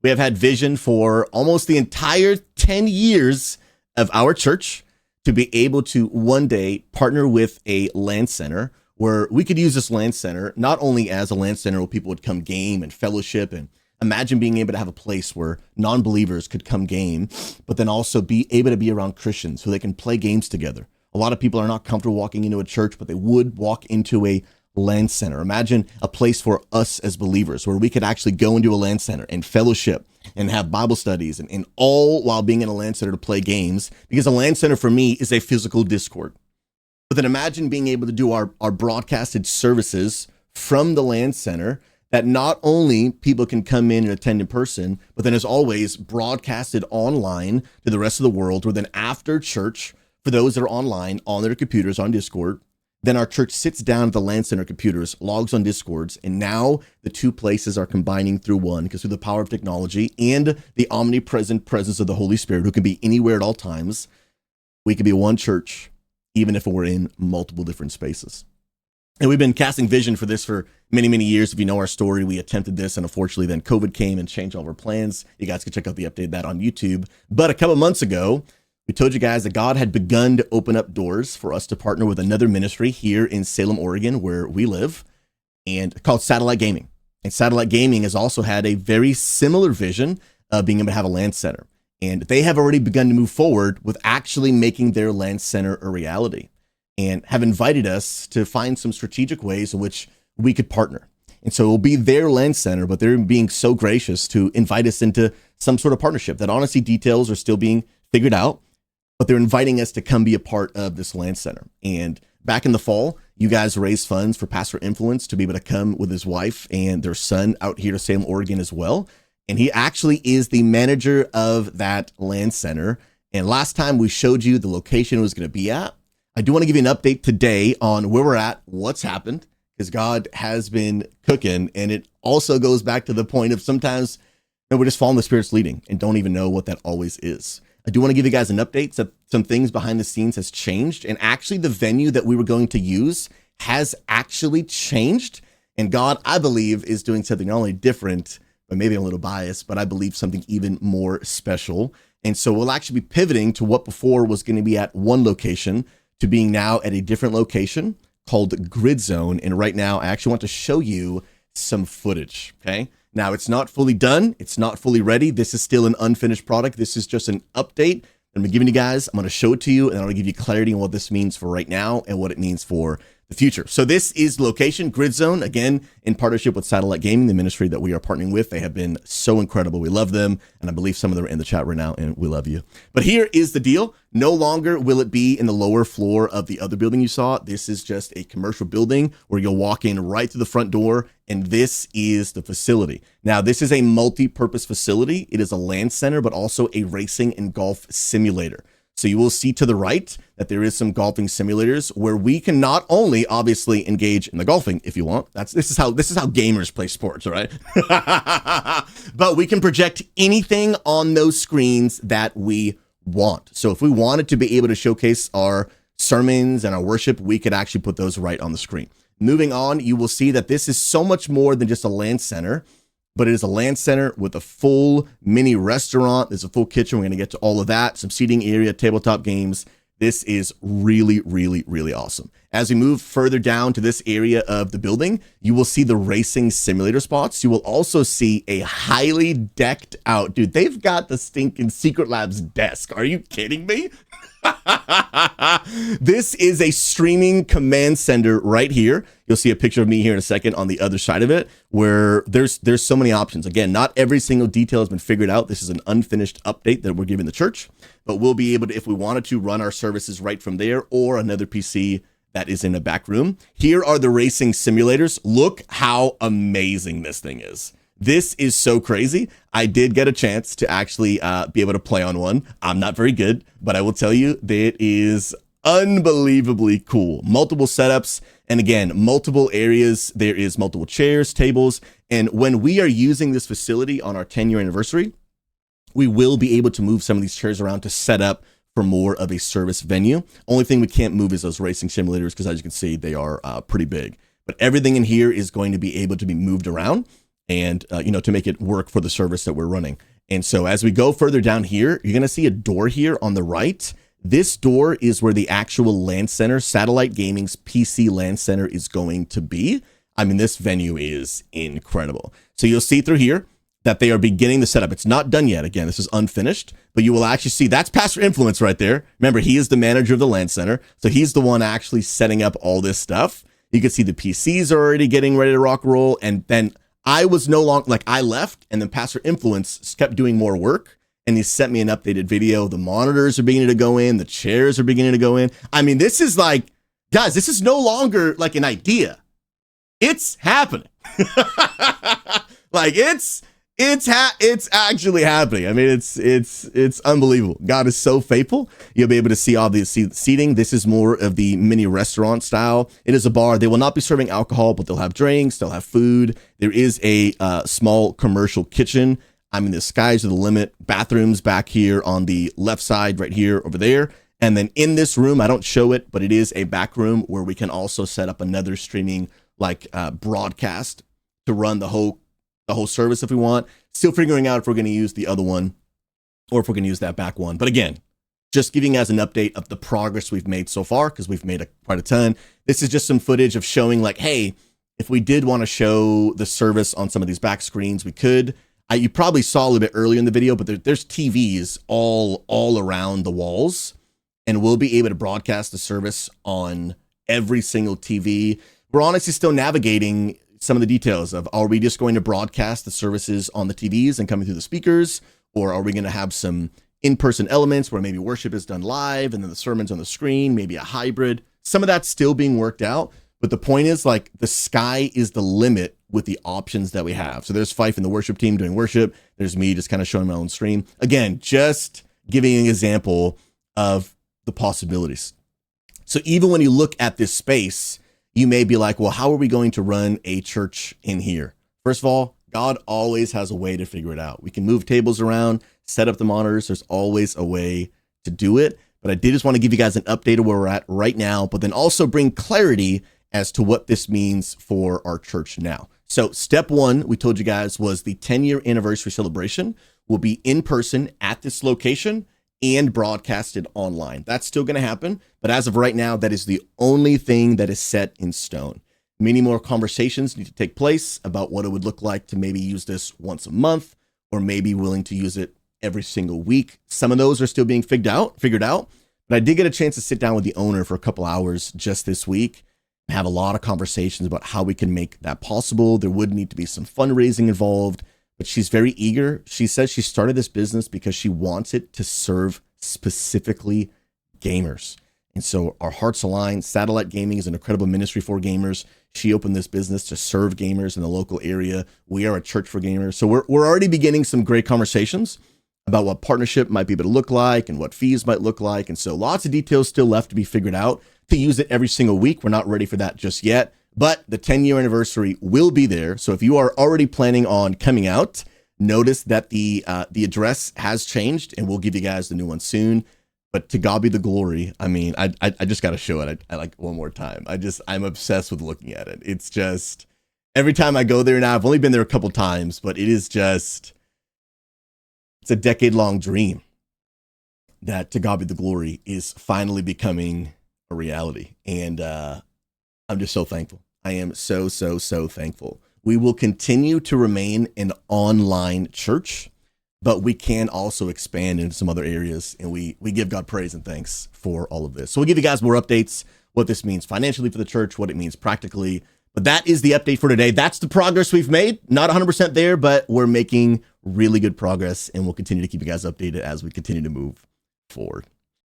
We have had vision for almost the entire 10 years of our church to be able to one day partner with a LAN Center where we could use this LAN Center not only as a LAN Center where people would come game and fellowship, and imagine being able to have a place where non-believers could come game, but then also be able to be around Christians so they can play games together. A lot of people are not comfortable walking into a church, but they would walk into a LAN Center. Imagine a place for us as believers where we could actually go into a LAN Center and fellowship and have Bible studies and all while being in a LAN Center to play games, because a LAN Center for me is a physical Discord. But then imagine being able to do our broadcasted services from the LAN Center that not only people can come in and attend in person, but then as always broadcasted online to the rest of the world, where then after church, for those that are online on their computers on Discord, then our church sits down at the LAN Center computers, logs on Discords, and now the two places are combining through one, because through the power of technology and the omnipresent presence of the Holy Spirit, who can be anywhere at all times, we can be one church, even if we're in multiple different spaces. And we've been casting vision for this for many, many years. If you know our story, we attempted this, and unfortunately then COVID came and changed all of our plans. You guys can check out the update that on YouTube. But a couple months ago, we told you guys that God had begun to open up doors for us to partner with another ministry here in Salem, Oregon, where we live, and called Satellite Gaming. And Satellite Gaming has also had a very similar vision of being able to have a LAN Center. And they have already begun to move forward with actually making their LAN Center a reality, and have invited us to find some strategic ways in which we could partner. And so it will be their LAN Center, but they're being so gracious to invite us into some sort of partnership that honestly details are still being figured out. But they're inviting us to come be a part of this LAN Center. And back in the fall, you guys raised funds for Pastor Influence to be able to come with his wife and their son out here to Salem, Oregon as well. And he actually is the manager of that LAN Center. And last time we showed you the location it was going to be at. I do want to give you an update today on where we're at, what's happened, because God has been cooking. And it also goes back to the point of sometimes we're just following the Spirit's leading and don't even know what that always is. I do want to give you guys an update. So some things behind the scenes has changed, and actually the venue that we were going to use has actually changed. And God, I believe, is doing something not only different, but maybe a little biased, but I believe something even more special. And so we'll actually be pivoting to what before was going to be at one location to being now at a different location called Gridzone. And right now I actually want to show you some footage. Okay. Now, it's not fully done. It's not fully ready. This is still an unfinished product. This is just an update I'm giving you guys. I'm going to show it to you, and I'm going to give you clarity on what this means for right now and what it means for the future. So this is location Gridzone, again, in partnership with Satellite Gaming, the ministry that we are partnering with. They have been so incredible. We love them, and I believe some of them are in the chat right now, and we love you. But here is the deal. No longer will it be in the lower floor of the other building you saw. This is just a commercial building where you'll walk in right through the front door, and this is the facility. Now, this is a multi-purpose facility. It is a LAN Center, but also a racing and golf simulator. So you will see to the right that there is some golfing simulators where we can not only obviously engage in the golfing if you want. This is how gamers play sports, all right? But we can project anything on those screens that we want. So if we wanted to be able to showcase our sermons and our worship, we could actually put those right on the screen. Moving on, you will see that this is so much more than just a LAN Center, but it is a LAN Center with a full mini restaurant. There's a full kitchen. We're going to get to all of that. Some seating area, tabletop games. This is really, really, really awesome. As we move further down to this area of the building, you will see the racing simulator spots. You will also see a highly decked out, dude, they've got the stinking Secret Labs desk. Are you kidding me? This is a streaming command center right here. You'll see a picture of me here in a second on the other side of it, where there's so many options. Again, not every single detail has been figured out. This is an unfinished update that we're giving the church, but we'll be able to, if we wanted to, run our services right from there or another PC that is in a back room. Here are the racing simulators. Look how amazing this thing is. This is so crazy. I did get a chance to actually be able to play on one. I'm not very good, but I will tell you that it is unbelievably cool. Multiple setups, and again, multiple areas. There is multiple chairs, tables, and when we are using this facility on our 10-year anniversary, we will be able to move some of these chairs around to set up for more of a service venue. Only thing we can't move is those racing simulators, because as you can see, they are pretty big. But everything in here is going to be able to be moved around. and to make it work for the service that we're running. And so as we go further down here, you're going to see a door here on the right. This door is where the actual LAN Center, Satellite Gaming's PC LAN Center, is going to be. I mean, this venue is incredible. So you'll see through here that they are beginning the setup. It's not done yet. Again, this is unfinished, but you will actually see that's Pastor Influence right there. Remember, he is the manager of the LAN Center. So he's the one actually setting up all this stuff. You can see the PCs are already getting ready to rock and roll. And then I was no longer, I left, and then Pastor Influence kept doing more work, and he sent me an updated video. The monitors are beginning to go in. The chairs are beginning to go in. I mean, this is guys, this is no longer like an idea. It's happening. It's actually happening. I mean, it's unbelievable. God is so faithful. You'll be able to see all the seating. This is more of the mini restaurant style. It is a bar. They will not be serving alcohol, but they'll have drinks. They'll have food. There is a small commercial kitchen. I mean, the sky's are the limit. Bathrooms back here on the left side, right here, over there. And then in this room, I don't show it, but it is a back room where we can also set up another streaming broadcast to run the whole service if we want. Still figuring out if we're going to use the other one or if we're going to use that back one. But again, just giving you guys an update of the progress we've made so far, because we've made quite a ton. This is just some footage of showing hey, if we did want to show the service on some of these back screens, we could. You probably saw a little bit earlier in the video, but there's TVs all around the walls, and we'll be able to broadcast the service on every single TV. We're honestly still navigating some of the details of, are we just going to broadcast the services on the TVs and coming through the speakers? Or are we going to have some in-person elements where maybe worship is done live and then the sermon's on the screen, maybe a hybrid? Some of that's still being worked out. But the point is, the sky is the limit with the options that we have. So there's Fife and the worship team doing worship. There's me just kind of showing my own stream. Again, just giving an example of the possibilities. So even when you look at this space, you may be like, well, how are we going to run a church in here? First of all, God always has a way to figure it out. We can move tables around, set up the monitors. There's always a way to do it. But I did just want to give you guys an update of where we're at right now, but then also bring clarity as to what this means for our church now. So step one, we told you guys, was the 10-year anniversary celebration will be in person at this location and broadcasted online. That's still going to happen, but as of right now, that is the only thing that is set in stone. Many more conversations need to take place about what it would look like to maybe use this once a month, or maybe willing to use it every single week. Some of those are still being figured out, but I did get a chance to sit down with the owner for a couple hours just this week and have a lot of conversations about how we can make that possible. There would need to be some fundraising involved, but she's very eager. She says she started this business because she wants it to serve specifically gamers. And so our hearts align. Satellite Gaming is an incredible ministry for gamers. She opened this business to serve gamers in the local area. We are a church for gamers. So we're already beginning some great conversations about what partnership might be able to look like and what fees might look like. And so lots of details still left to be figured out to use it every single week. We're not ready for that just yet. But the 10-year anniversary will be there. So if you are already planning on coming out, notice that the address has changed, and we'll give you guys the new one soon. But to God be the glory. I mean, I just got to show it I one more time. I'm obsessed with looking at it. It's just, every time I go there now, I've only been there a couple times, but it is just, it's a decade-long dream that, to God be the glory, is finally becoming a reality. And I'm just so thankful. I am so thankful. We will continue to remain an online church, but we can also expand into some other areas, and we give God praise and thanks for all of this. So we'll give you guys more updates, what this means financially for the church, what it means practically. But that is the update for today. That's the progress we've made. Not 100% there, but we're making really good progress, and we'll continue to keep you guys updated as we continue to move forward.